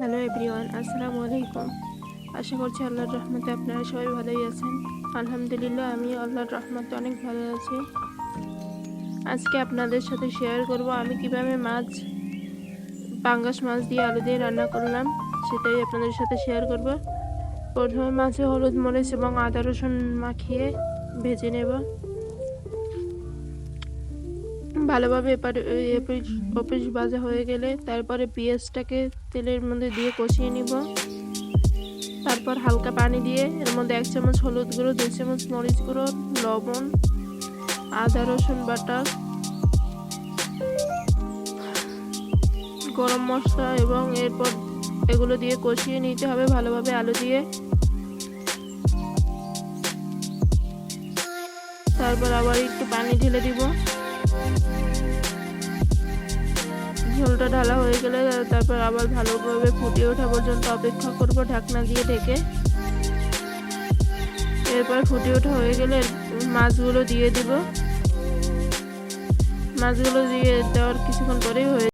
Hello everyone, আসসালামু আলাইকুম। আশা করছি আল্লাহর রহমতে আপনারা সবাই ভালোই আছেন। আলহামদুলিল্লাহ, আমি আল্লাহর রহমতে অনেক ভালো আছি। আজকে আপনাদের সাথে শেয়ার করব আমি কিভাবে পাঙ্গাস মাছ দিয়ে আলু দিয়ে রান্না করলাম, সেটাই আপনাদের সাথে শেয়ার করব। প্রথমে মাছে হলুদ, মরিচ এবং আদা রসুন মাখিয়ে ভেজে নেব। ভালোভাবে এপিস ভাজা হয়ে গেলে তারপরে পেঁয়াজটাকে তেলের মধ্যে দিয়ে কষিয়ে নিব। তারপর হালকা পানি দিয়ে এর মধ্যে 1 চামচ হলুদ গুঁড়ো, 2 চামচ মরিচ গুঁড়ো, লবণ, আদা রসুন বাটা, গরম মশলা এবং এরপর এগুলো দিয়ে কষিয়ে নিতে হবে ভালোভাবে আলু দিয়ে। তারপর আবার একটু পানি ঢেলে দিব। ঝোলটা ঢালা হয়ে গেলে তারপর আবার ভালোভাবে ফুটিয়ে ওঠা পর্যন্ত অপেক্ষা করব ঢাকনা দিয়ে ঢেকে। এরপর ফুটে ওঠা হয়ে গেলে মাছগুলো দিয়ে দিব। মাছগুলো দিয়ে দেওয়ার কিছুক্ষণ পরেই হয়ে